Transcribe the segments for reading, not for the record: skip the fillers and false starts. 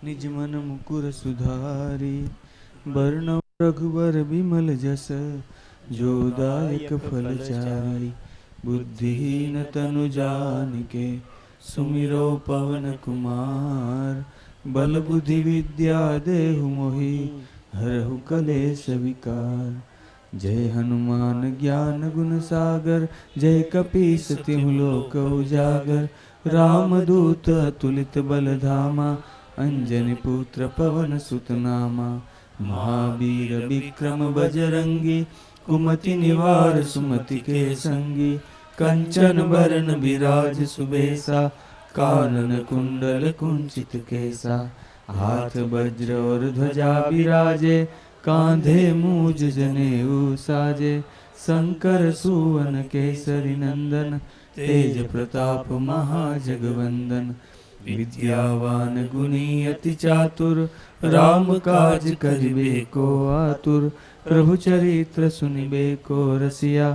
निज मन मुकुर सुधारी। बरनउँ रघुबर बिमल जस, जो दायक फल चारि। बुद्धिहीन तनु जानिके, सुमिरो पवन कुमार। बल बुद्धि विद्या देहु मोहि, हरहु कलेश विकार। जय हनुमान ज्ञान गुण सागर, जय कपीस तिहु लोक उजागर। रामदूत अतुलित बल धामा, अंजनी पुत्र पवन सुत नामा। महावीर विक्रम बजरंगी, कुमति निवार सुमति के संगी। कंचन बरन बिराज सुबेसा, कानन कुंडल कुंचित केसा। हाथ वज्र और ध्वजा बिराजे, कांधे मूज जनेऊ साजे। शंकर सुवन केसरी नंदन, तेज प्रताप महाजगवंदन। विद्यावान गुणी अति चातुर, राम काज करिबे को आतुर। प्रभु चरित्र सुनिबे को रसिया,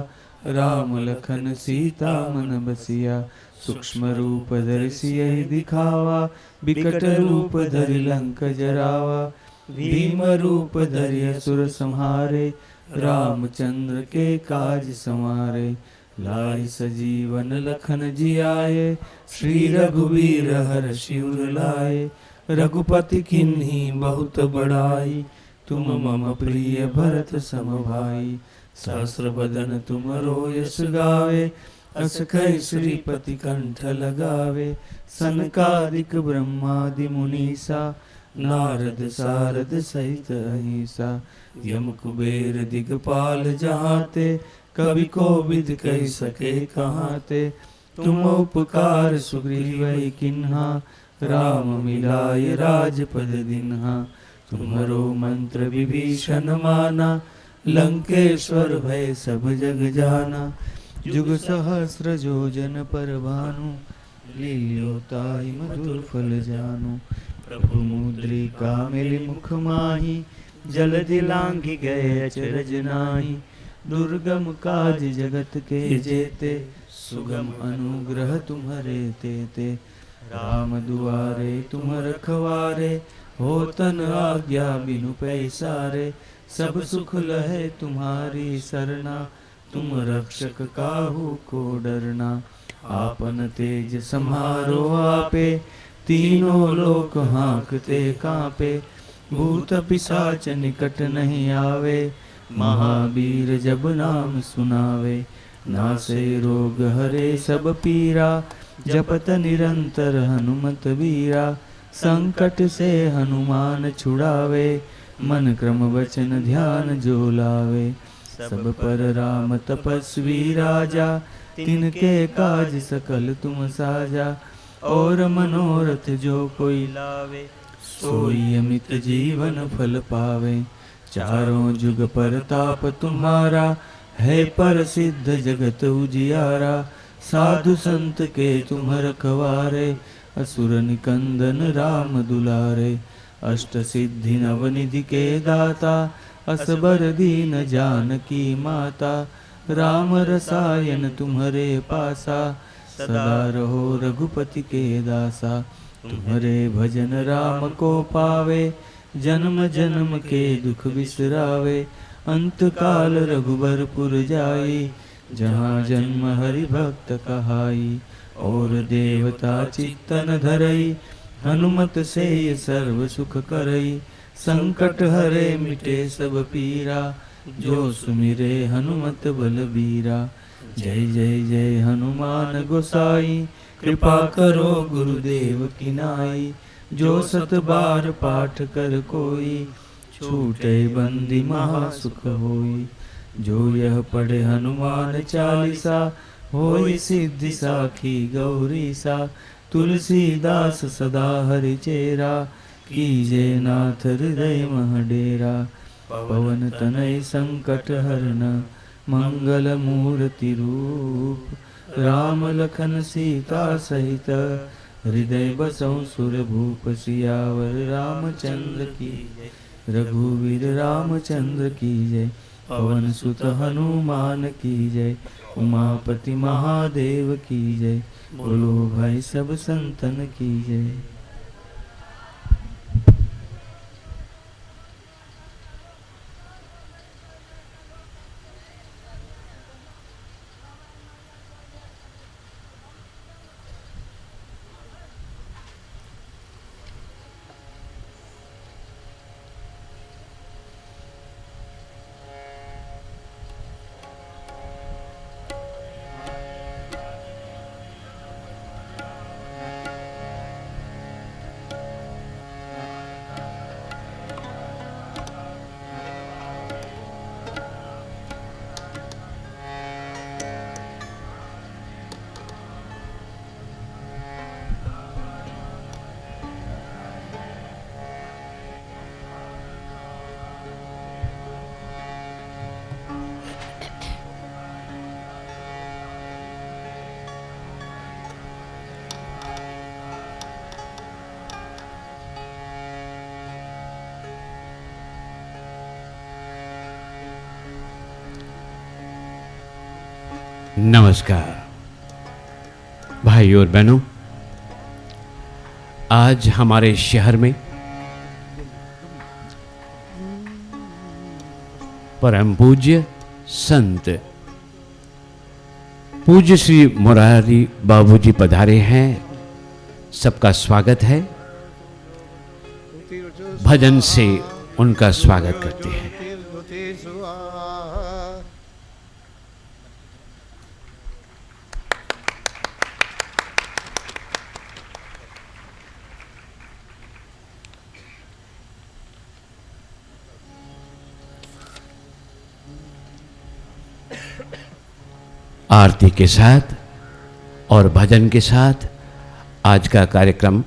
राम लखन सीता मन बसिया। सूक्ष्म रूप धरि सियहि दिखावा, बिकट रूप धरि लंक जरावा। भीम रूप धरि असुर संहारे, रामचंद्र के काज संवारे। लाइ सजीवन लखन जियाए, श्री रघुवीर हर्षि उर लाए। रघुपति किन्ही बहुत बड़ाई, तुम मम प्रिय भरत सम भाई। सहस्र बदन तुमरो यश गावे, अस कहि श्रीपति कंठ लगावे। सनकादिक ब्रह्मादि मुनीसा, नारद सारद सहित अहिसा। यम कुबेर दिगपाल जहाते, कवि कोविद कहि सके कहाते। तुम उपकार सुग्रीव किन्हा, राम मिलाय राजपद दिन्हा। तुम्हरो मंत्र विभीषण माना, लंकेश्वर भय सब जग जाना। जुग सहस्र जोजन पर भानु, लील्यो ताहि मधुर फल जानु। प्रभु मुद्रिका मिली मुख माहि, जलधि लांघि गए अचरज नाहि। दुर्गम काज जगत के जेते, सुगम अनुग्रह तुम्हरे तेते। राम दुआरे तुम रखवारे, होतन आज्ञा बिनु पैसारे। सब सुख लहे तुम्हारी सरना, तुम रक्षक काहू को डरना। आपन तेज सम्हारो आपे, तीनों लोक हाँकते कांपे। भूत पिशाच निकट नहीं आवे, महावीर जब नाम सुनावे। नासे रोग हरे सब पीरा, जपत निरंतर हनुमत वीरा। संकट से हनुमान छुड़ावे, मन क्रम वचन ध्यान जो लावे। सब पर राम तपस्वी राजा, तिनके काज सकल तुम साजा। और मनोरथ जो कोई लावे, सोई अमित जीवन फल पावे। चारों जुग परताप तुम्हारा, है प्रसिद्ध जगत उजियारा। साधु संत के तुम रखवारे, असुर निकंदन राम दुलारे। अष्ट सिद्धि नवनिधि के दाता, असबर दीन जानकी माता। राम रसायन तुम्हरे पासा, सदा रहो रघुपति के दासा। तुम्हरे भजन राम को पावे, जन्म जन्म के दुख बिसरावे। अंत काल रघुबरपुर जाई, जहाँ जन्म हरि भक्त कहाई। और देवता चित्तन धरई, हनुमत से सर्व सुख करई। संकट हरे मिटे सब पीरा, जो सुमिरे हनुमत बलबीरा। जय जय जय हनुमान गोसाई, कृपा करो गुरुदेव की नाई। जो सत बार पाठ कर कोई, छूटे बंदी महासुख होई। जो यह पढ़े हनुमान चालीसा, होई सिद्धि साखी गौरी सा। तुलसीदास सदा हरि चेरा, कीजे नाथ हृदय मह डेरा। पवन तनय संकट हरन, मंगल मूर्ति रूप। राम लखन सीता सहित, हृदय बसहु सुर भूप। सियावर रामचंद्र की जय, रघुवीर रामचंद्र की जय। पवन सुत हनुमान की जय, उमापति महादेव की जय। बोलो भाई सब संतन की जय। नमस्कार भाई और बहनों, आज हमारे शहर में परम पूज्य संत पूज्य श्री मुरारी बाबूजी पधारे हैं। सबका स्वागत है। भजन से उनका स्वागत करते हैं। आरती के साथ और भजन के साथ आज का कार्यक्रम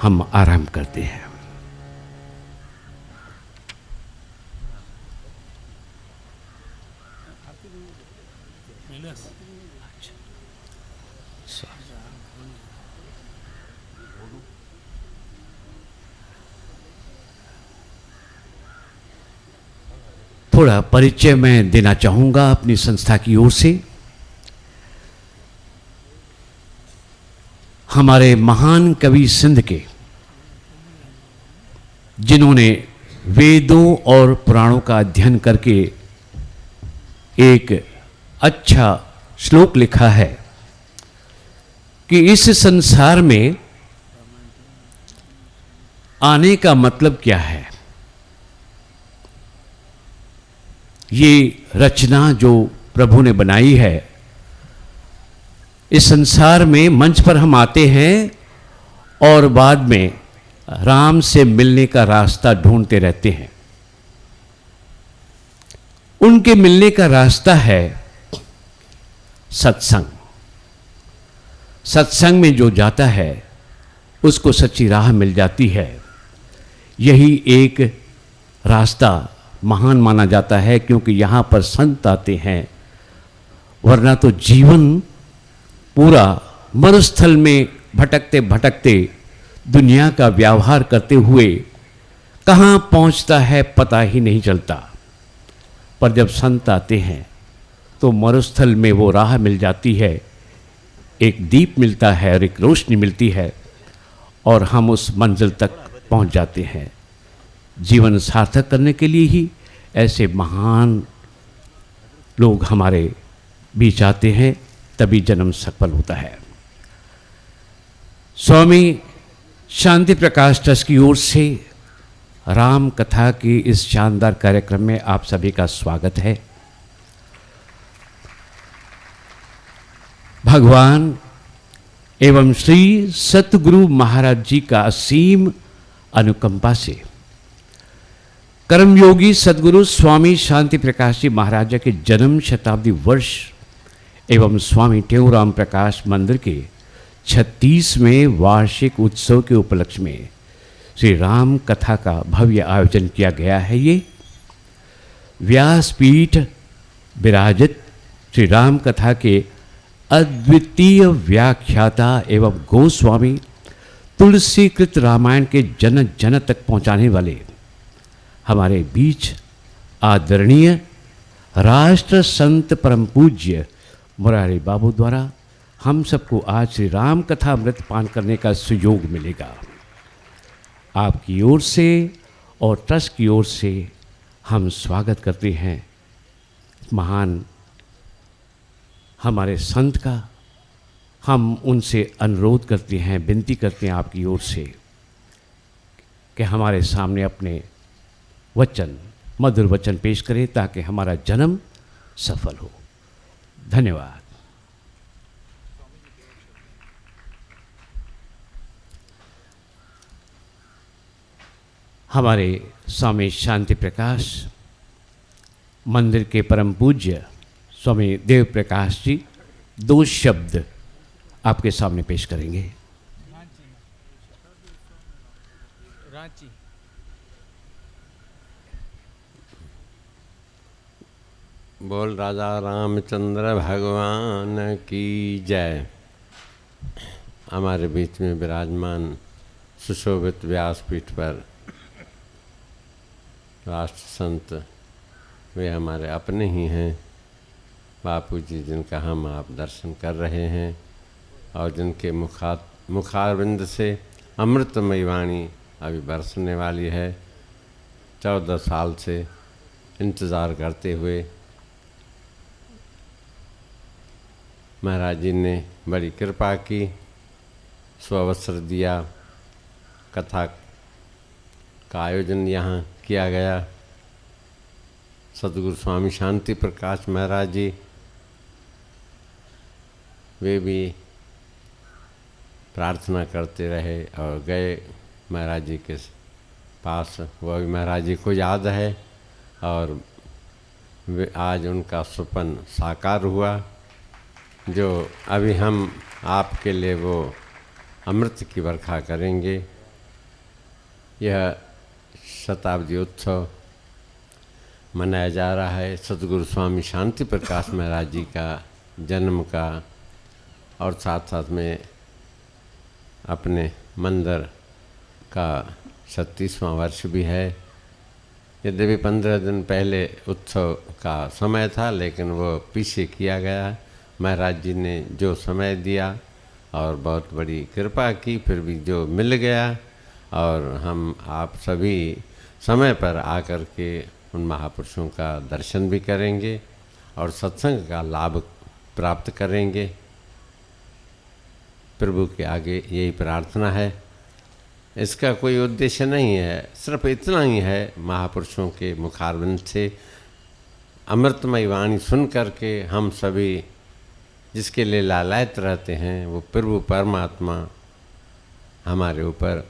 हम आरंभ करते हैं। थोड़ा परिचय मैं देना चाहूंगा अपनी संस्था की ओर से। हमारे महान कवि सिंध के, जिन्होंने वेदों और पुराणों का अध्ययन करके एक अच्छा श्लोक लिखा है कि इस संसार में आने का मतलब क्या है। ये रचना जो प्रभु ने बनाई है, इस संसार में मंच पर हम आते हैं और बाद में राम से मिलने का रास्ता ढूंढते रहते हैं। उनके मिलने का रास्ता है सत्संग। सत्संग में जो जाता है उसको सच्ची राह मिल जाती है। यही एक रास्ता महान माना जाता है, क्योंकि यहाँ पर संत आते हैं, वरना तो जीवन पूरा मरुस्थल में भटकते भटकते दुनिया का व्यवहार करते हुए कहाँ पहुँचता है पता ही नहीं चलता। पर जब संत आते हैं तो मरुस्थल में वो राह मिल जाती है, एक दीप मिलता है और एक रोशनी मिलती है और हम उस मंजिल तक पहुँच जाते हैं। जीवन सार्थक करने के लिए ही ऐसे महान लोग हमारे बीच आते हैं, तभी जन्म सफल होता है। स्वामी शांति प्रकाश ट्रस्ट की ओर से राम कथा की इस शानदार कार्यक्रम में आप सभी का स्वागत है। भगवान एवं श्री सतगुरु महाराज जी का असीम अनुकंपा से कर्मयोगी सदगुरु स्वामी शांति प्रकाश जी महाराज के जन्म शताब्दी वर्ष एवं स्वामी टेऊराम प्रकाश मंदिर के 36वें वार्षिक उत्सव के उपलक्ष्य में श्री राम कथा का भव्य आयोजन किया गया है। ये व्यासपीठ विराजित श्री राम कथा के अद्वितीय व्याख्याता एवं गोस्वामी तुलसीकृत रामायण के जन जन तक पहुंचाने वाले हमारे बीच आदरणीय राष्ट्र संत परम पूज्य मुरारी बाबू द्वारा हम सबको आज श्री राम कथा अमृत पान करने का सुयोग मिलेगा। आपकी ओर से और ट्रस्ट की ओर से हम स्वागत करते हैं महान हमारे संत का। हम उनसे अनुरोध करते हैं, विनती करते हैं आपकी ओर से कि हमारे सामने अपने वचन, मधुर वचन पेश करें ताकि हमारा जन्म सफल हो। धन्यवाद। हमारे स्वामी शांति प्रकाश मंदिर के परम पूज्य स्वामी देव प्रकाश जी 2 शब्द आपके सामने पेश करेंगे। बोल राजा रामचंद्र भगवान की जय। हमारे बीच में विराजमान सुशोभित व्यासपीठ पर राष्ट्र संत, वे हमारे अपने ही हैं बापू जी जिनका हम आप दर्शन कर रहे हैं और जिनके मुखारविंद से अमृतमयी वाणी अभी बरसने वाली है, 14 साल से इंतज़ार करते हुए महाराज जी ने बड़ी कृपा की, स्वावसर दिया, कथा का आयोजन यहाँ किया गया। सतगुरु स्वामी शांति प्रकाश महाराज जी वे भी प्रार्थना करते रहे और गए महाराज जी के पास। वह भी महाराज जी को याद है और वे आज उनका स्वप्न साकार हुआ, जो अभी हम आपके लिए वो अमृत की वर्षा करेंगे। यह शताब्दी उत्सव मनाया जा रहा है सतगुरु स्वामी शांति प्रकाश महाराज जी का जन्म का, और साथ साथ में अपने मंदिर का 36वां वर्ष भी है। यद्यपि 15 दिन पहले उत्सव का समय था, लेकिन वो पीछे किया गया। महाराज जी ने जो समय दिया और बहुत बड़ी कृपा की, फिर भी जो मिल गया, और हम आप सभी समय पर आकर के उन महापुरुषों का दर्शन भी करेंगे और सत्संग का लाभ प्राप्त करेंगे। प्रभु के आगे यही प्रार्थना है। इसका कोई उद्देश्य नहीं है, सिर्फ इतना ही है, महापुरुषों के मुखारविंद से अमृतमयी वाणी सुन करके हम सभी जिसके लिए लालायित रहते हैं, वो प्रभु परमात्मा हमारे ऊपर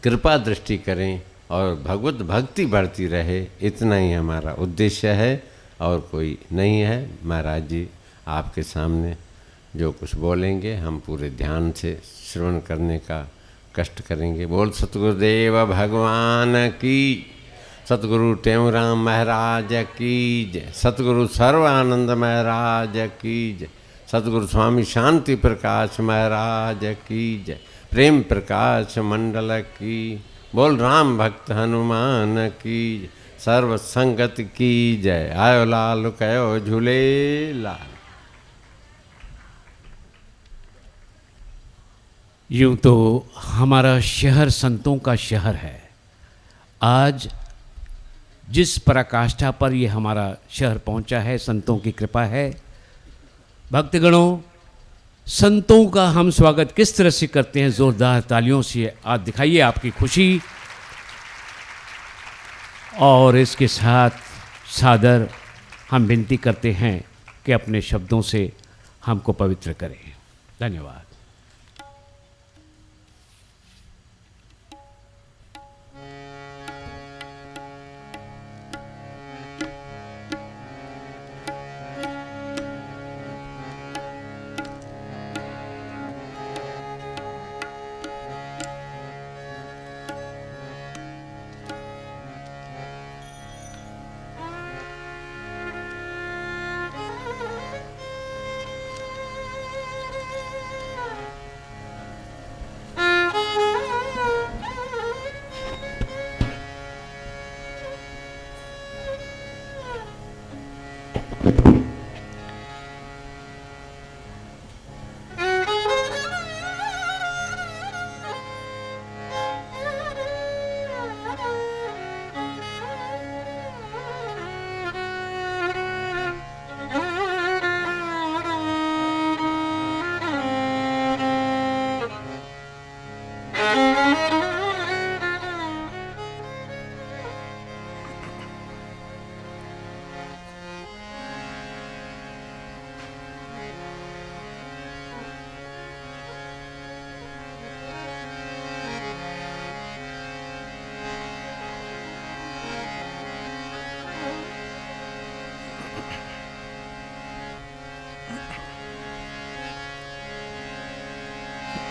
कृपा दृष्टि करें और भगवत भक्ति बढ़ती रहे। इतना ही हमारा उद्देश्य है और कोई नहीं है। महाराज जी आपके सामने जो कुछ बोलेंगे हम पूरे ध्यान से श्रवण करने का कष्ट करेंगे। बोल सतगुरुदेव भगवान की, सतगुरु टेमराम महाराज की जय, सतगुरु सर्वानंद महाराज की जय, सतगुरु स्वामी शांति प्रकाश महाराज की जय, प्रेम प्रकाश मंडल की। बोल राम भक्त हनुमान की जय, सर्व संगत की जय। आयो लाल कयो झूले लाल। यूं तो हमारा शहर संतों का शहर है। आज जिस पराकाष्ठा पर ये हमारा शहर पहुंचा है, संतों की कृपा है। भक्तगणों, संतों का हम स्वागत किस तरह से करते हैं, जोरदार तालियों से आज दिखाइए आपकी खुशी। और इसके साथ सादर हम विनती करते हैं कि अपने शब्दों से हमको पवित्र करें। धन्यवाद।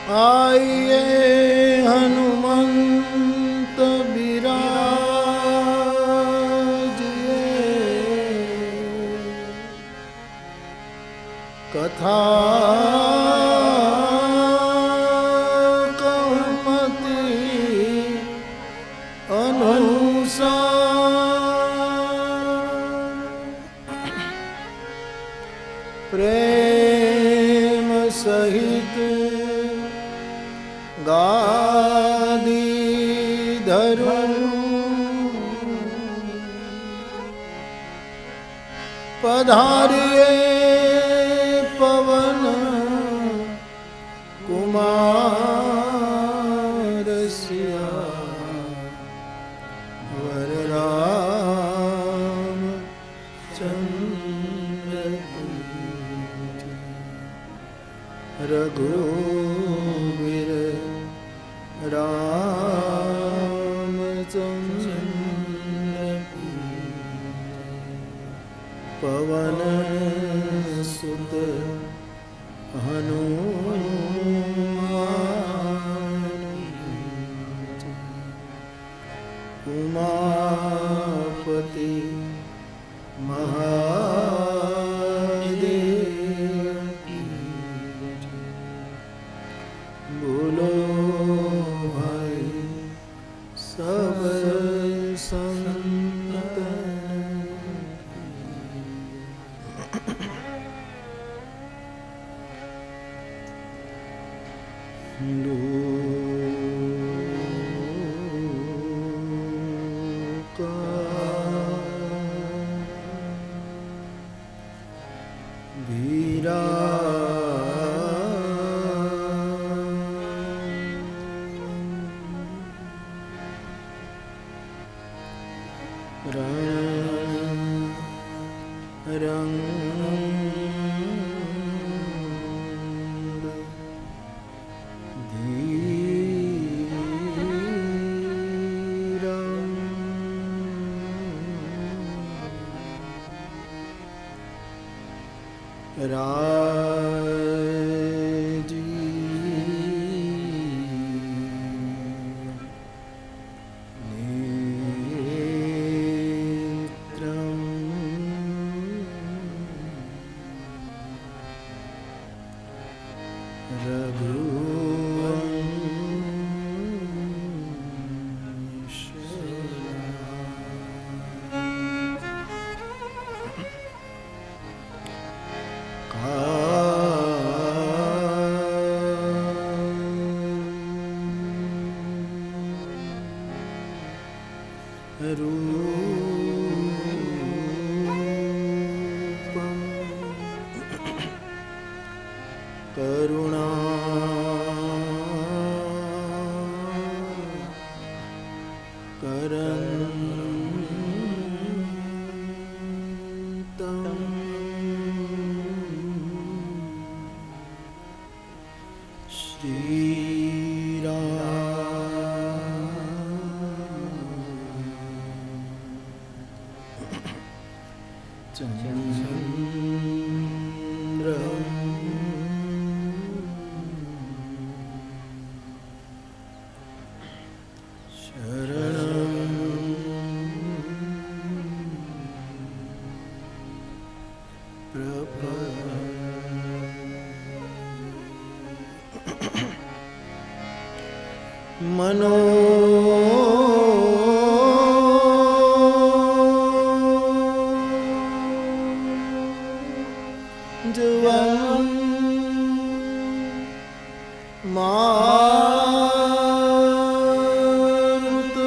आइए हनुमंत बिराजिए, कथा कहमति अनुसार। प्रेम सहित गादी धरूं पधारिए पवन कुमार सिया वर राम चंद्र रघुवीर राम चंद्र पवन सुत हनुमान उमापति महादेव बोलो भाई सब संतन लोका वीरा रंग धीरं राजीव नेत्रं रूपं करुणा करन्तं मनो जवन मारुत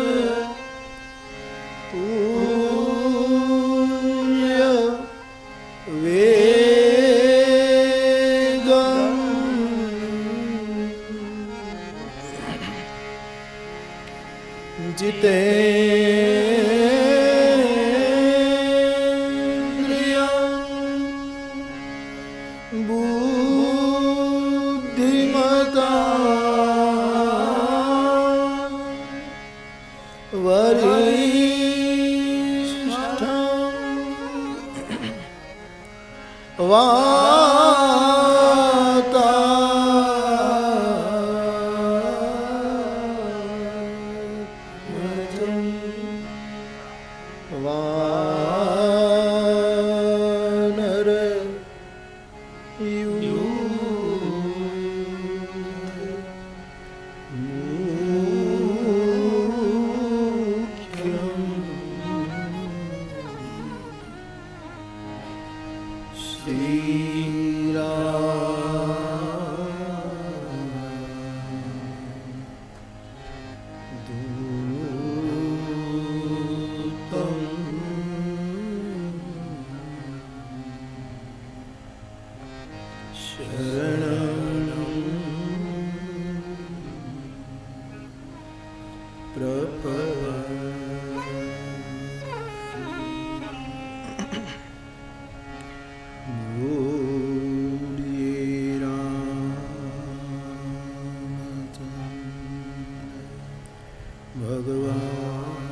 तुल्य वेगं जितेन्द्रियं बुद्धिमता वरिष्ठं वानर मुख्यं श्री राम दूतम शरणं बोलिए रामचंद्र भगवान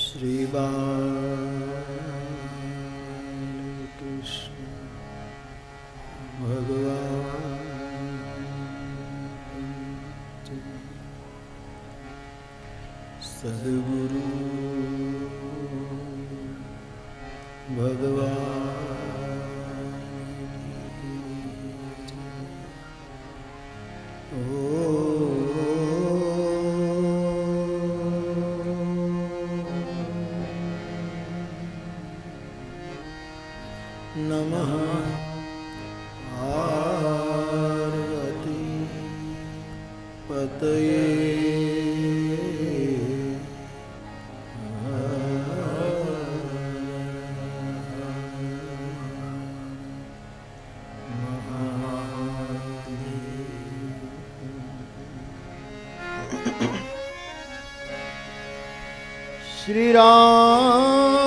श्री बालकृष्ण भगवान सद्गुरु भगवान नमः पार्वती पतये श्री राम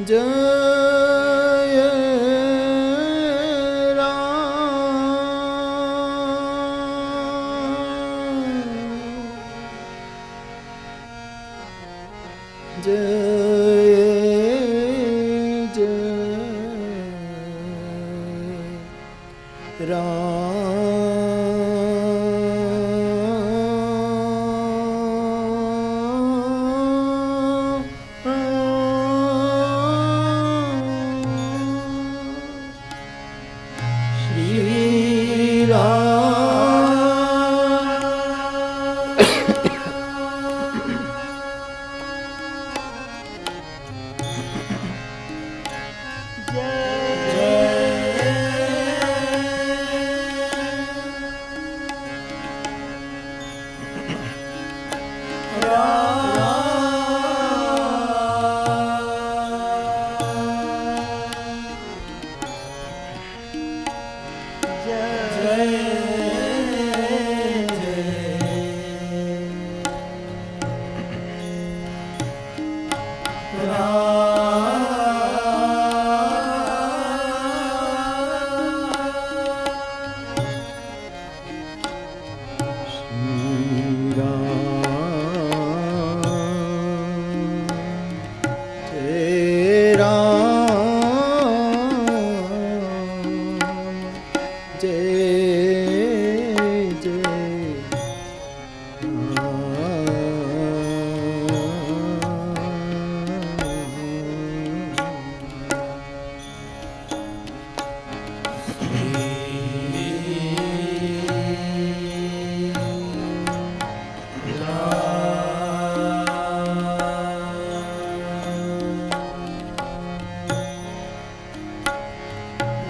जय राम जय जय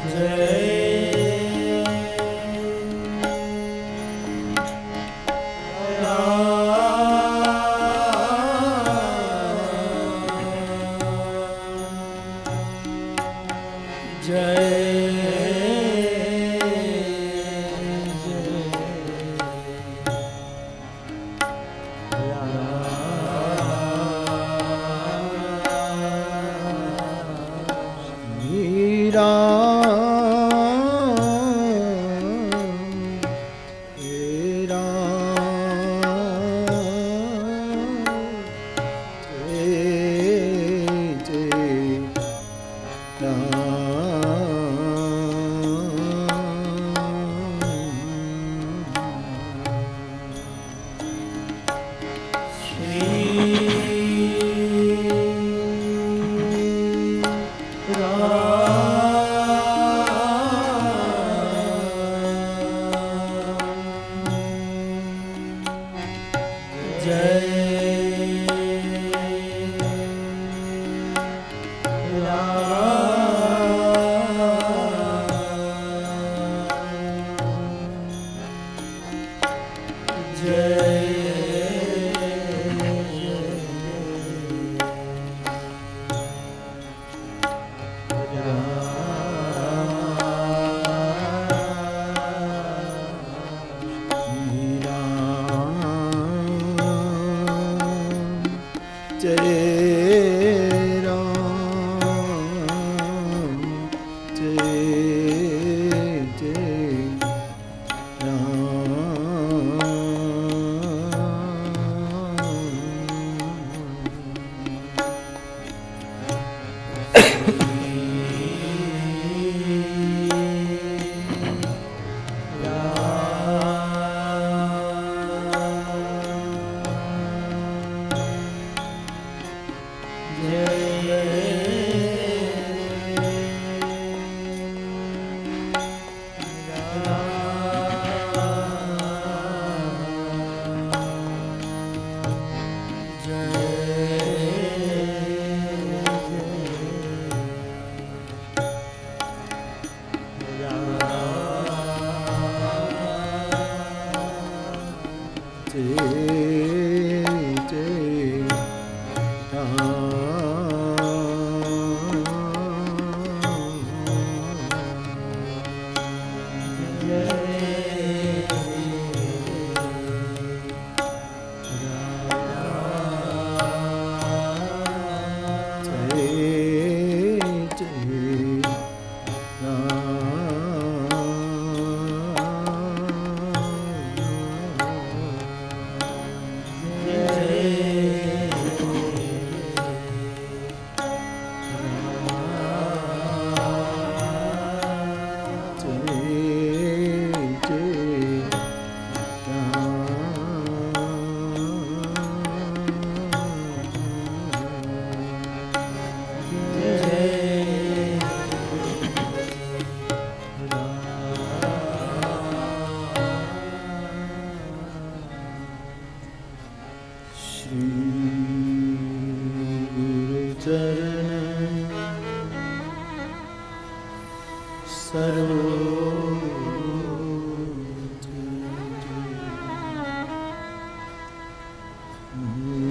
श्री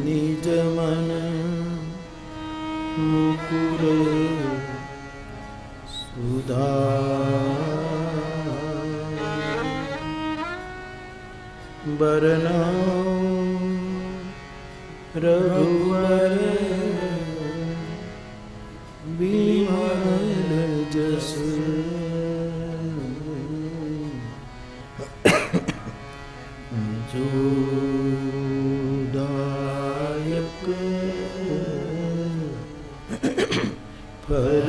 निज मन मुकुर सुधा बरना रघुवर बिमल जसु जोदायक फल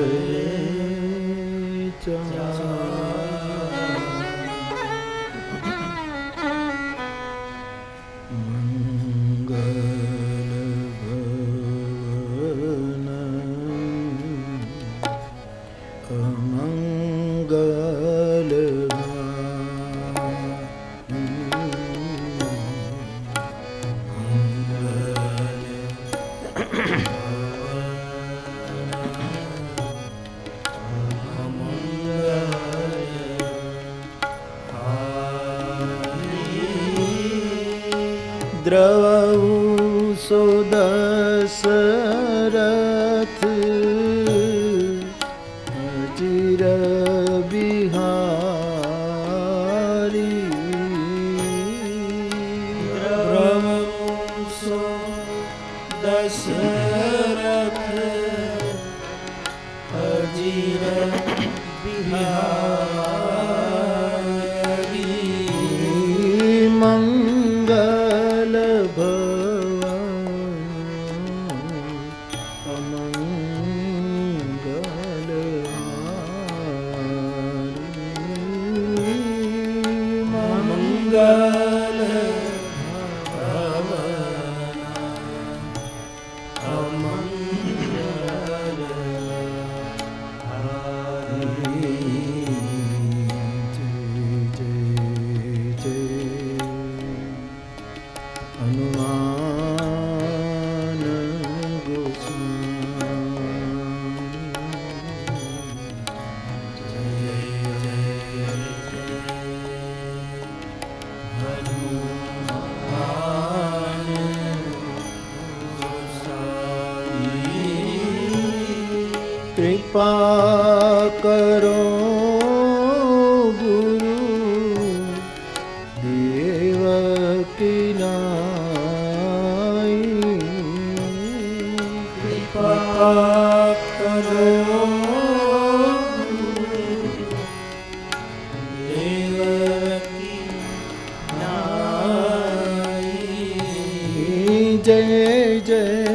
द्रवहु सो दशरथ अजिर बिहारी द्रवहु सो दशरथ अजिर बिहारी मंगल कृपा करो गुरु देव की नाई कृपा करो देव की नाई जय जय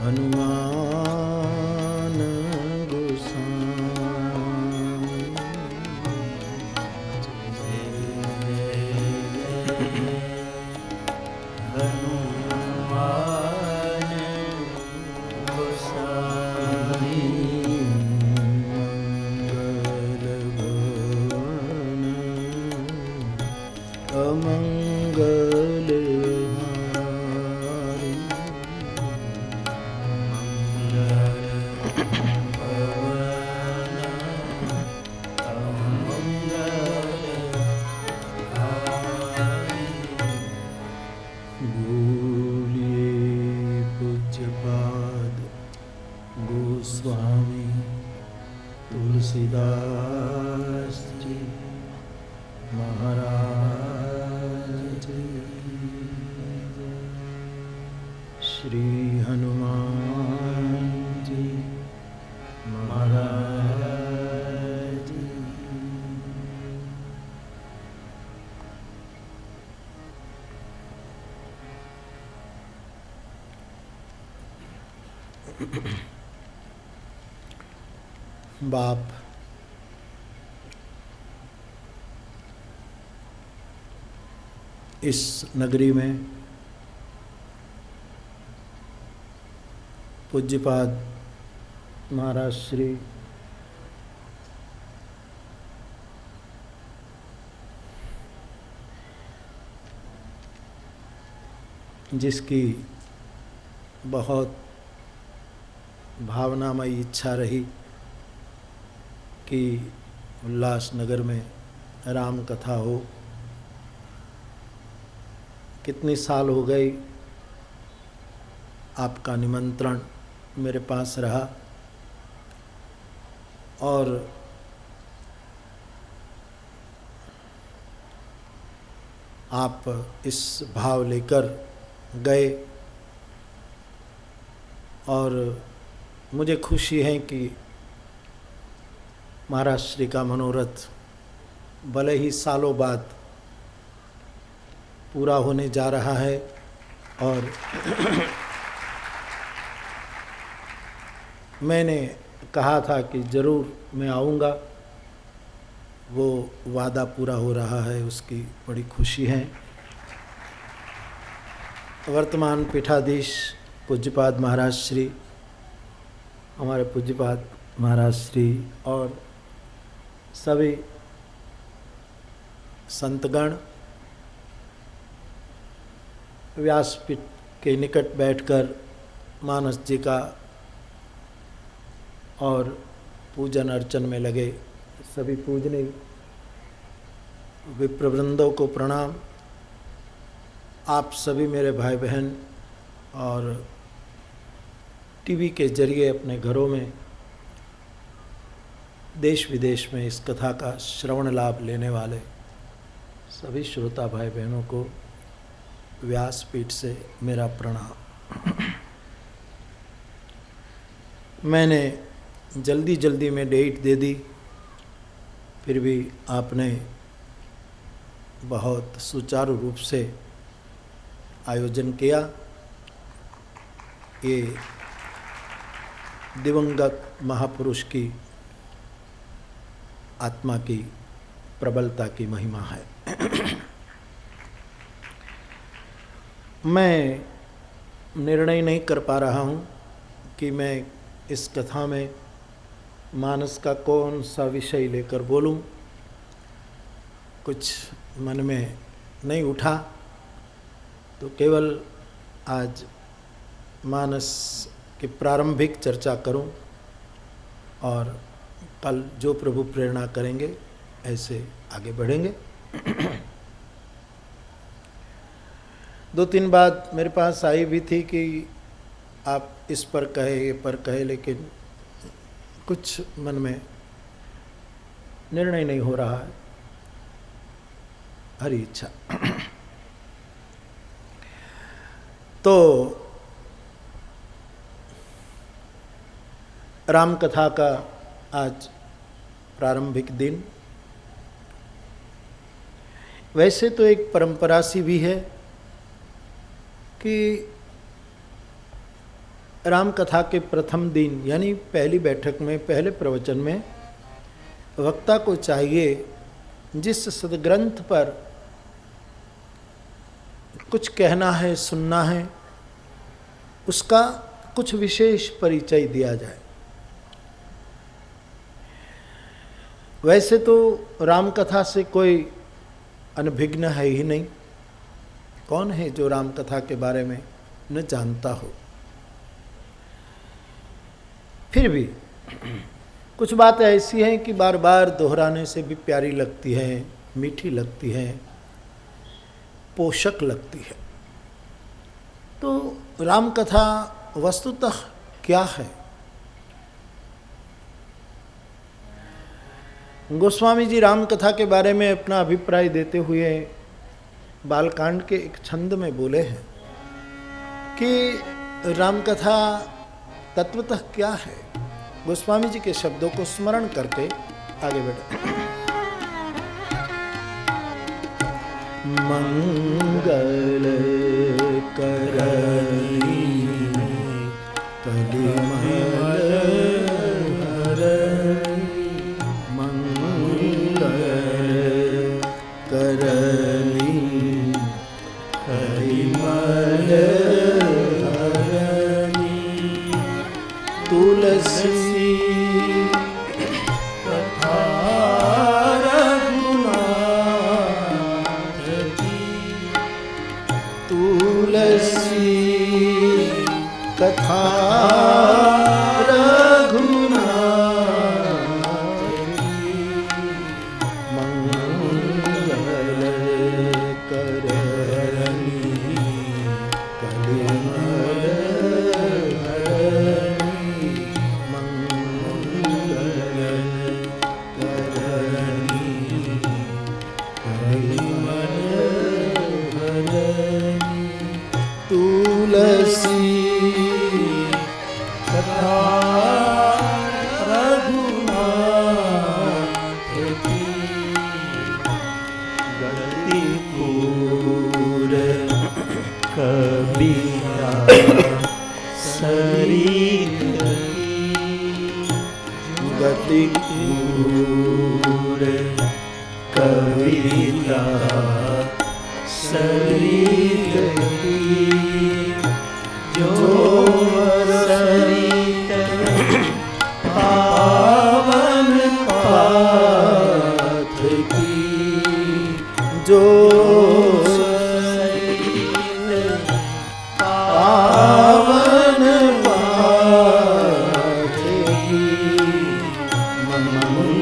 हनुमान गोसाई। हनुमान गोसाई मंगल भवन अमंगल हारी। बोलिए पूज्यपाद गोस्वामी तुलसीदास जी महाराज जी। श्री हनुमान जी महाराज जी। बाप इस नगरी में पूज्यपाद महाराज श्री जिसकी बहुत भावनामयी इच्छा रही कि उल्लासनगर में राम कथा हो। कितनी साल हो गई आपका निमंत्रण मेरे पास रहा और आप इस भाव लेकर गए और मुझे खुशी है कि महाराज श्री का मनोरथ भले ही सालों बाद पूरा होने जा रहा है और मैंने कहा था कि ज़रूर मैं आऊँगा, वो वादा पूरा हो रहा है, उसकी बड़ी खुशी है। वर्तमान पीठाधीश पूज्यपाद महाराज श्री, हमारे पूज्यपाद महाराज श्री और सभी संतगण व्यासपीठ के निकट बैठकर मानस जी का और पूजन अर्चन में लगे सभी पूजनीय विप्रवृंदों को प्रणाम। आप सभी मेरे भाई बहन और टीवी के जरिए अपने घरों में देश विदेश में इस कथा का श्रवण लाभ लेने वाले सभी श्रोता भाई बहनों को व्यासपीठ से मेरा प्रणाम। मैंने जल्दी जल्दी में डेट दे दी, फिर भी आपने बहुत सुचारू रूप से आयोजन किया। ये दिवंगत महापुरुष की आत्मा की प्रबलता की महिमा है। मैं निर्णय नहीं कर पा रहा हूँ कि मैं इस कथा में मानस का कौन सा विषय लेकर बोलूं। कुछ मन में नहीं उठा तो केवल आज मानस की प्रारंभिक चर्चा करूं और कल जो प्रभु प्रेरणा करेंगे ऐसे आगे बढ़ेंगे। दो तीन बात मेरे पास आई भी थी कि आप इस पर कहे ये पर कहे, लेकिन कुछ मन में निर्णय नहीं हो रहा है। हरी इच्छा। तो राम कथा का आज प्रारंभिक दिन। वैसे तो एक परंपरा सी भी है कि राम कथा के प्रथम दिन यानी पहली बैठक में, पहले प्रवचन में वक्ता को चाहिए जिस सदग्रंथ पर कुछ कहना है, सुनना है, उसका कुछ विशेष परिचय दिया जाए। वैसे तो राम कथा से कोई अनभिज्ञ है ही नहीं। कौन है जो राम कथा के बारे में न जानता हो। फिर भी कुछ बातें ऐसी हैं कि बार बार दोहराने से भी प्यारी लगती है, मीठी लगती है, पोषक लगती है। तो राम कथा वस्तुतः क्या है? गोस्वामी जी राम कथा के बारे में अपना अभिप्राय देते हुए बालकांड के एक छंद में बोले हैं कि राम कथा तत्वतः क्या है। गोस्वामी जी के शब्दों को स्मरण करके आगे बढ़े। मंगल करनी कलिमल तुलसी कथा रघुनाथ की, तुलसी कथा रघुनाथ की, मंगल करनी कलिमल तुलसी कथा रघुनाथ की, गति पूर कबीरा शरीर की, गति पूर कबीरा शरीर की, जो शरीर पावन पाथ की, जो शरीर पावन पाथ की, मंगल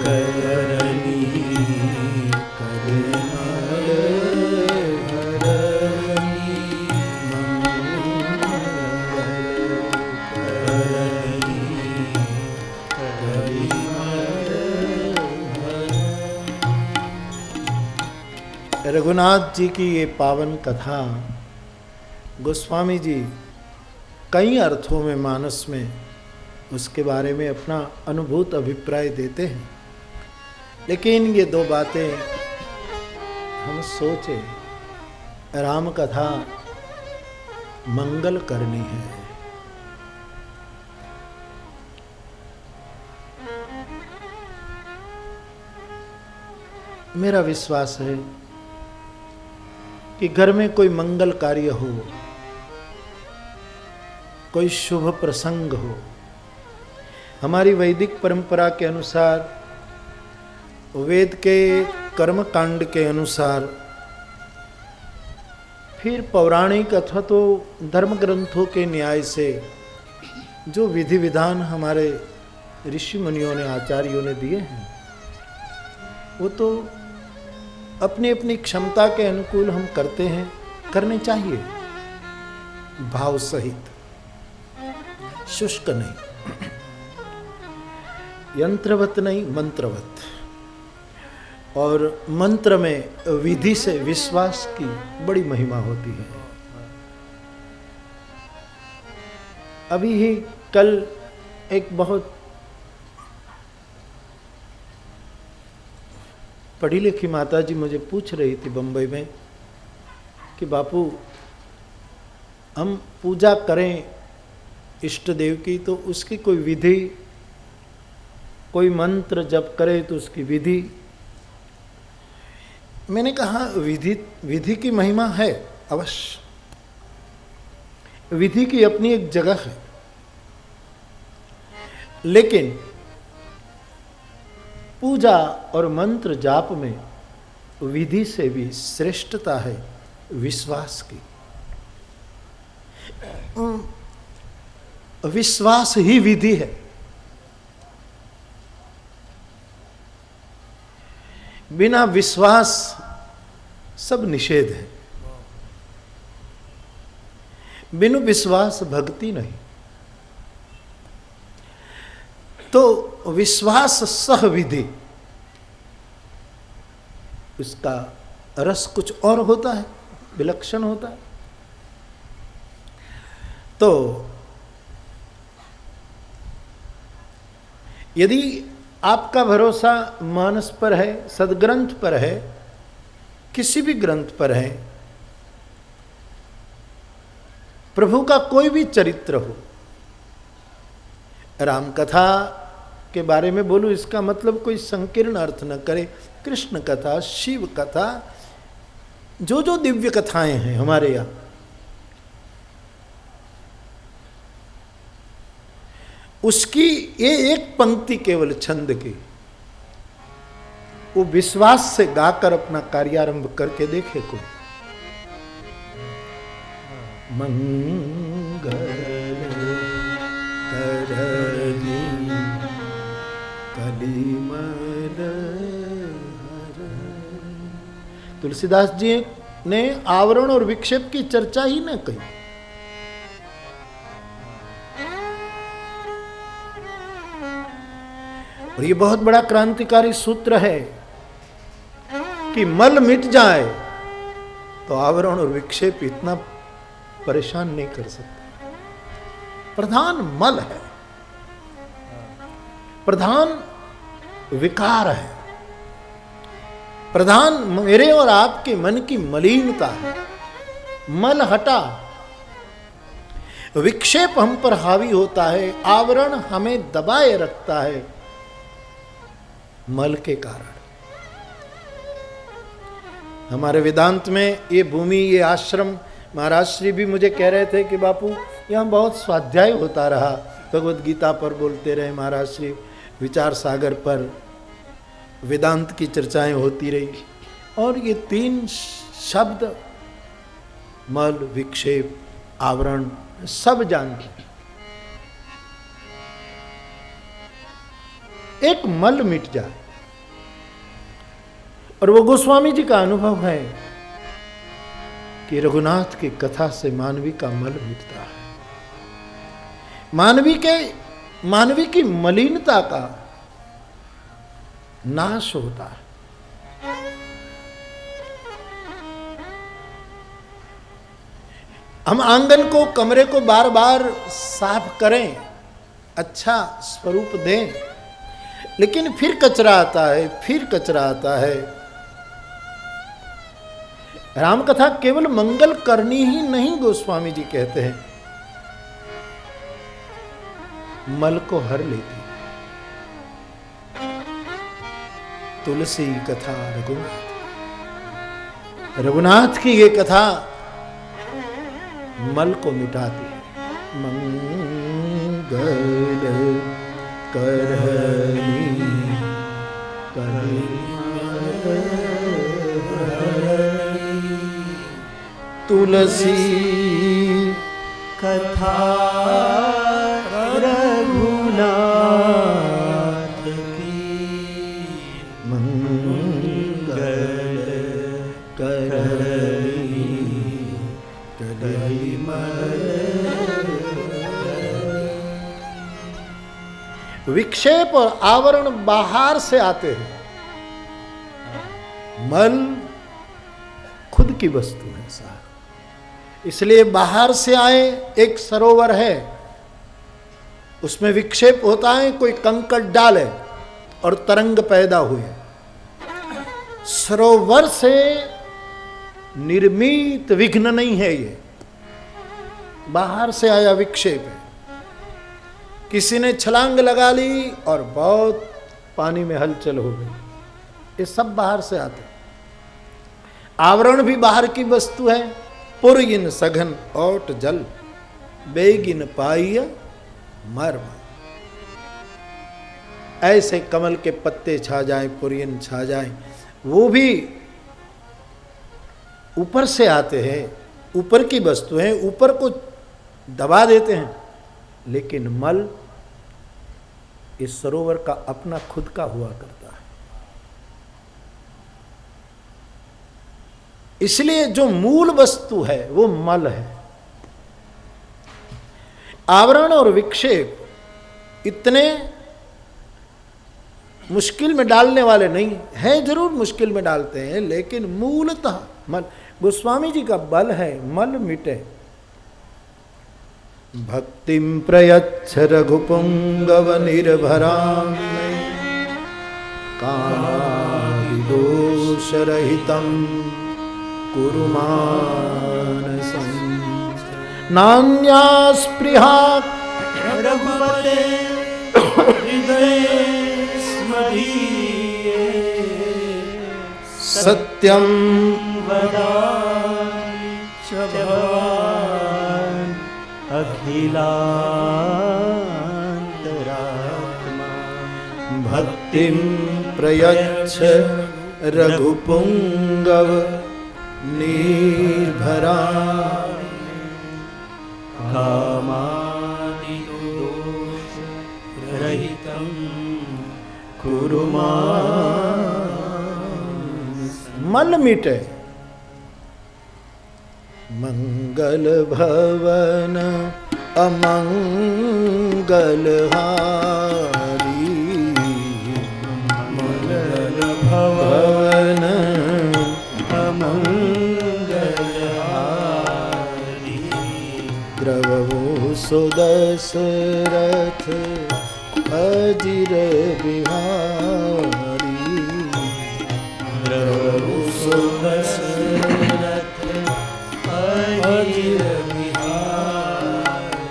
करनी कलिमल हरनी, रघुनाथ जी की ये पावन कथा गोस्वामी जी कई अर्थों में मानस में उसके बारे में अपना अनुभूत अभिप्राय देते हैं। लेकिन ये दो बातें हम सोचे, राम कथा मंगल करनी है। मेरा विश्वास है कि घर में कोई मंगल कार्य हो, कोई शुभ प्रसंग हो, हमारी वैदिक परंपरा के अनुसार, वेद के कर्म कांड के अनुसार, फिर पौराणिक अथवा तो धर्म ग्रंथों के न्याय से जो विधि विधान हमारे ऋषि मुनियों ने, आचार्यों ने दिए हैं, वो तो अपनी अपनी क्षमता के अनुकूल हम करते हैं, करने चाहिए, भाव सहित, शुष्क नहीं, यंत्रवत नहीं, मंत्रवत। और मंत्र में विधि से विश्वास की बड़ी महिमा होती है। अभी ही कल एक बहुत पढ़ी लिखी माता जी मुझे पूछ रही थी बम्बई में कि बापू हम पूजा करें इष्ट देव की तो उसकी कोई विधि, कोई मंत्र जप करे तो उसकी विधि। मैंने कहा विधि की महिमा है अवश्य, विधि की अपनी एक जगह है, लेकिन पूजा और मंत्र जाप में विधि से भी श्रेष्ठता है विश्वास की। विश्वास ही विधि है। बिना विश्वास सब निषेध है। बिनु विश्वास भक्ति नहीं। तो विश्वास सह विधि, उसका रस कुछ और होता है, विलक्षण होता है। तो यदि आपका भरोसा मानस पर है, सदग्रंथ पर है, किसी भी ग्रंथ पर है, प्रभु का कोई भी चरित्र हो, राम कथा के बारे में बोलूं इसका मतलब कोई संकीर्ण अर्थ न करे, कृष्ण कथा, शिव कथा, जो जो दिव्य कथाएं हैं हमारे यहाँ, उसकी ये एक पंक्ति केवल छंद की, वो विश्वास से गाकर अपना कार्यारंभ करके देखे कोई। मंगल करनी कलिमल हर। तुलसीदास जी ने आवरण और विक्षेप की चर्चा ही न कही। और ये बहुत बड़ा क्रांतिकारी सूत्र है कि मल मिट जाए तो आवरण और विक्षेप इतना परेशान नहीं कर सकते। प्रधान मल है, प्रधान विकार है, प्रधान मेरे और आपके मन की मलिनता है। मल हटा, विक्षेप हम पर हावी होता है, आवरण हमें दबाए रखता है मल के कारण। हमारे वेदांत में ये भूमि, ये आश्रम, महाराज श्री भी मुझे कह रहे थे कि बापू यहाँ बहुत स्वाध्याय होता रहा, भगवद गीता पर बोलते रहे महाराज श्री, विचार सागर पर वेदांत की चर्चाएं होती रही, और ये तीन शब्द मल, विक्षेप, आवरण सब जानते हैं। एक मल मिट जाए, और वो गोस्वामी जी का अनुभव है कि रघुनाथ की कथा से मानवी का मल मिटता है, मानवी की मलिनता का नाश होता है। हम आंगन को, कमरे को बार बार साफ करें, अच्छा स्वरूप दें, लेकिन फिर कचरा आता है, फिर कचरा आता है। राम कथा केवल मंगल करनी ही नहीं, गोस्वामी जी कहते हैं, मल को हर लेती। तुलसी कथा रघुनाथ की ये कथा मल को मिटाती है। मंगल करनी तुलसी कथा रघुनाथ की, मंगल करनी कलिमल। विक्षेप और आवरण बाहर से आते हैं, मल खुद की वस्तु है साहब। इसलिए बाहर से आए, एक सरोवर है, उसमें विक्षेप होता है, कोई कंकड़ डाले और तरंग पैदा हुए। सरोवर से निर्मित विघ्न नहीं है ये, बाहर से आया विक्षेप है। किसी ने छलांग लगा ली और बहुत पानी में हलचल हो गई, ये सब बाहर से आते। आवरण भी बाहर की वस्तु है। पुरगिन सघन ओट जल, बेगिन पाइय मर्म। ऐसे कमल के पत्ते छा जाए, पुरगिन छा जाए, वो भी ऊपर से आते हैं, ऊपर की वस्तु है, ऊपर को दबा देते हैं। लेकिन मल इस सरोवर का अपना खुद का हुआ करता है। इसलिए जो मूल वस्तु है वो मल है। आवरण और विक्षेप इतने मुश्किल में डालने वाले नहीं हैं, जरूर मुश्किल में डालते हैं, लेकिन मूलतः मल। गोस्वामी जी का बल है मल मिटे। भक्तिं प्रयच्छ रघुपुंगव निर्भरां कामादिदोषरहितं कुरु मानसं। नान्या स्पृहा रघुपते हृदये स्मरीये, सत्यं वदामि च भवान् अखिलान्तरात्मा। भक्तिं प्रयच्छ रघुपुंगव निर्भरां कामादिदोषरहितं कुरु मानसं। मल मिटे। मंगल भवन अमंगल हारी, मंगल भवन अमंगल हारी। द्रवहु सुदशरथ अजिर बिहारी, द्रवहु सुदशरथ अजिर बिहारी।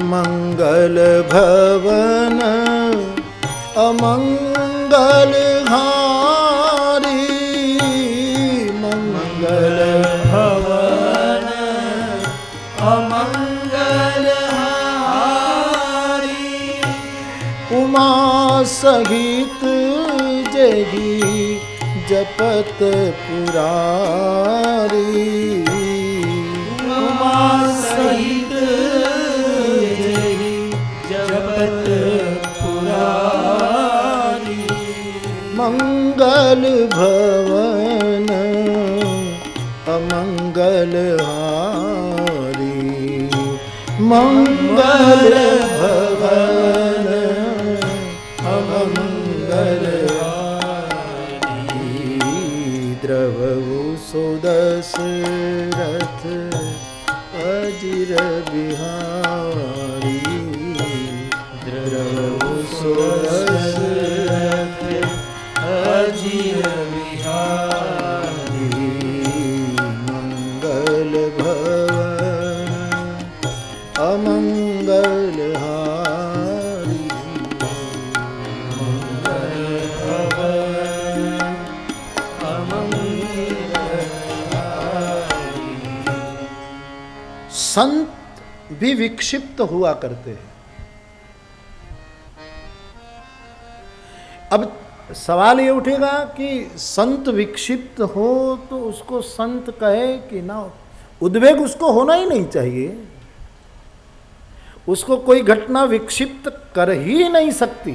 मंगल भवन अमंगल हारी, मंगल भवन अमंगल हारी। उमा सहित जगी जपत पुरारी, उमा सहित जगी जपत पुरारी। मंगल भवन अमंगल हारी, मंगल भवन अमंगल हारी। द्रवहु सुदशरथ अजिर बिहारी, द्रवहु सुदशरथ अजिर बिहारी। मंगल भवन अमंगल हारी, मंगल भवन अमंगल हारी। संत भी विक्षिप्त हुआ करते हैं। अब सवाल ये उठेगा कि संत विक्षिप्त हो तो उसको संत कहे कि ना? उद्वेग उसको होना ही नहीं चाहिए। उसको कोई घटना विक्षिप्त कर ही नहीं सकती।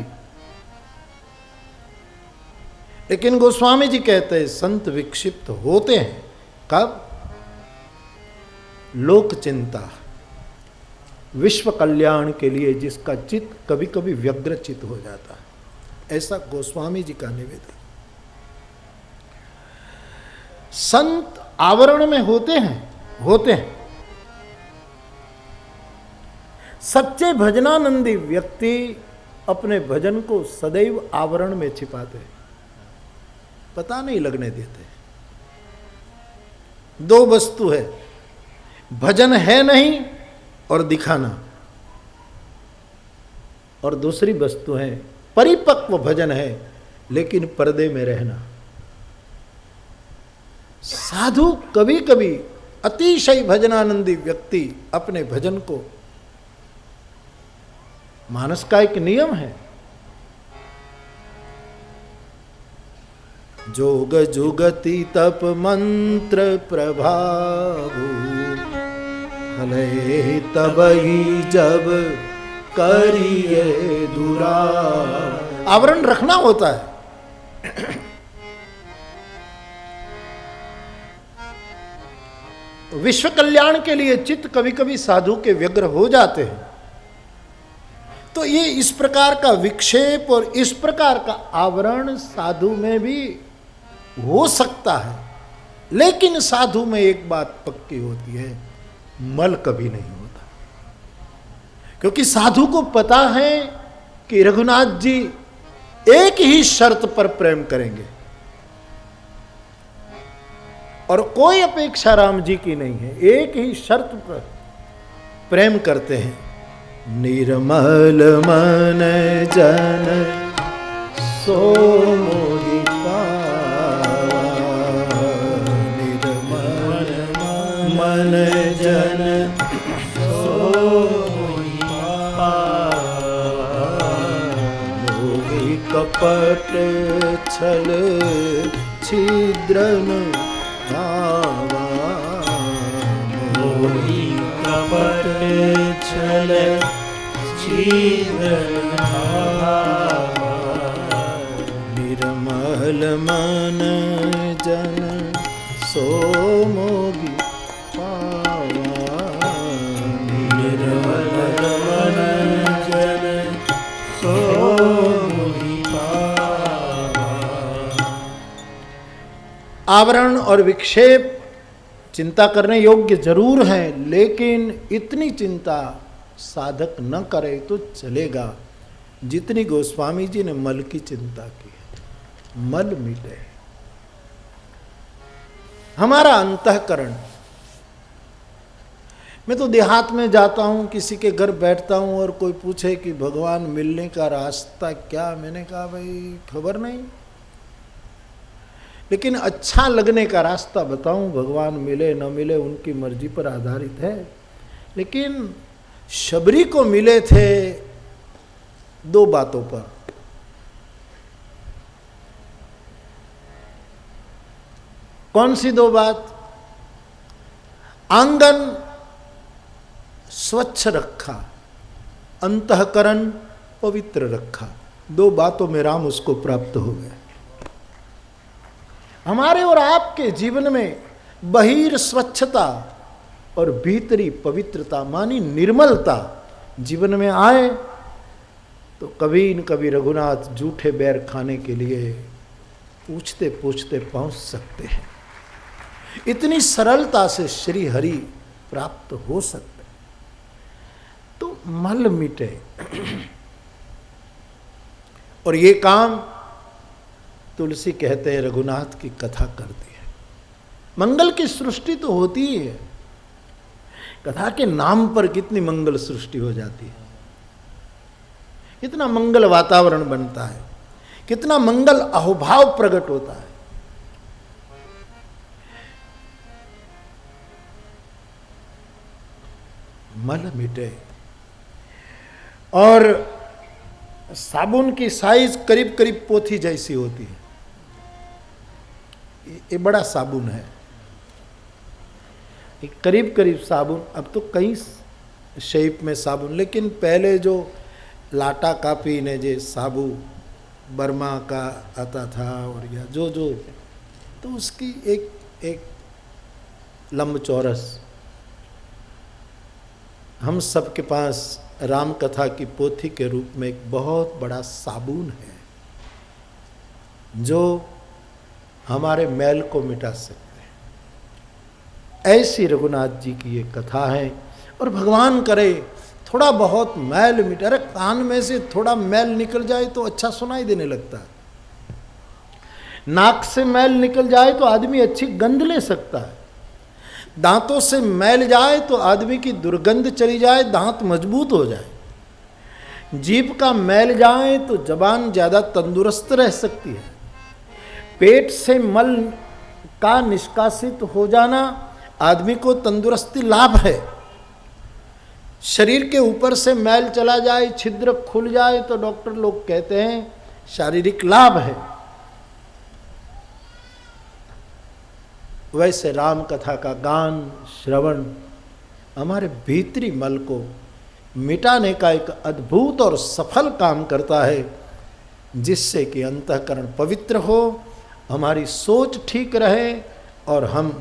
लेकिन गोस्वामी जी कहते हैं संत विक्षिप्त होते हैं। कब? लोक चिंता, विश्व कल्याण के लिए जिसका चित्त कभी कभी व्यग्र चित्त हो जाता है, ऐसा गोस्वामी जी का निवेदन। संत आवरण में होते हैं। सच्चे भजनानंदी व्यक्ति अपने भजन को सदैव आवरण में छिपाते हैं, पता नहीं लगने देते। दो वस्तु है, भजन है नहीं और दिखाना, और दूसरी वस्तु है परिपक्व भजन है लेकिन पर्दे में रहना। साधु कभी कभी अतिशय भजनानंदी व्यक्ति अपने भजन को, मानस का एक नियम है, जोग जुगति तप मंत्र प्रभाव हले तबही जब करिए दुरा। आवरण रखना होता है। विश्व कल्याण के लिए चित्त कभी कभी साधु के व्यग्र हो जाते हैं, तो ये इस प्रकार का विक्षेप और इस प्रकार का आवरण साधु में भी हो सकता है। लेकिन साधु में एक बात पक्की होती है, मल कभी नहीं होता, क्योंकि साधु को पता है कि रघुनाथ जी एक ही शर्त पर प्रेम करेंगे और कोई अपेक्षा राम जी की नहीं है, एक ही शर्त पर प्रेम करते हैं। निर्मल मन जन सो मोहि पावा, निर्मल मन जन सो मोहि पावा, मोहि कपट छल छिद्र न भावा, मोहि कपट छल छिद्र भावा, निर्मल मन जन सो मोहि पावा, निर्मल मन जन सो मोहि पावा। आवरण और विक्षेप चिंता करने योग्य जरूर है, लेकिन इतनी चिंता साधक न करे तो चलेगा जितनी गोस्वामी जी ने मल की चिंता की है। मल मिटे हमारा अंतःकरण। मैं तो देहात में जाता हूँ, किसी के घर बैठता हूँ और कोई पूछे कि भगवान मिलने का रास्ता क्या, मैंने कहा भाई खबर नहीं, लेकिन अच्छा लगने का रास्ता बताऊं। भगवान मिले न मिले उनकी मर्जी पर आधारित है, लेकिन शबरी को मिले थे दो बातों पर। कौन सी दो बात? आंगन स्वच्छ रखा, अंतःकरण पवित्र रखा। दो बातों में राम उसको प्राप्त हो गए। हमारे और आपके जीवन में बहिर स्वच्छता और भीतरी पवित्रता मानी निर्मलता जीवन में आए तो कभी न कभी रघुनाथ जूठे बैर खाने के लिए पूछते पूछते पहुंच सकते हैं। इतनी सरलता से श्री हरि प्राप्त हो सकते। तो मल मिटे और ये काम तुलसी कहते हैं रघुनाथ की कथा करती है। मंगल की सृष्टि तो होती ही है, कथा के नाम पर कितनी मंगल सृष्टि हो जाती है, कितना मंगल वातावरण बनता है, कितना मंगल अहोभाव प्रकट होता है। मल मिटे। और साबुन की साइज करीब करीब पोथी जैसी होती है। ये बड़ा साबुन है, करीब करीब साबुन। अब तो कई शेप में साबुन, लेकिन पहले जो लाटा कापी ने जे साबु बर्मा का आता था और या जो तो उसकी एक लंब चौरस। हम सब के पास राम कथा की पोथी के रूप में एक बहुत बड़ा साबुन है जो हमारे मैल को मिटा सकते हैं। ऐसी रघुनाथ जी की ये कथा है। और भगवान करे थोड़ा बहुत मैल मिटे। अरे कान में से थोड़ा मैल निकल जाए तो अच्छा सुनाई देने लगता है, नाक से मैल निकल जाए तो आदमी अच्छी गंध ले सकता है। दांतों से मैल जाए तो आदमी की दुर्गंध चली जाए, दांत मजबूत हो जाए। जीभ का मैल जाए तो जबान ज़्यादा तंदुरुस्त रह सकती है। पेट से मल का निष्कासित हो जाना आदमी को तंदुरुस्ती लाभ है। शरीर के ऊपर से मैल चला जाए, छिद्र खुल जाए तो डॉक्टर लोग कहते हैं शारीरिक लाभ है। वैसे राम कथा का गान श्रवण हमारे भीतरी मल को मिटाने का एक अद्भुत और सफल काम करता है, जिससे कि अंतःकरण पवित्र हो, हमारी सोच ठीक रहे और हम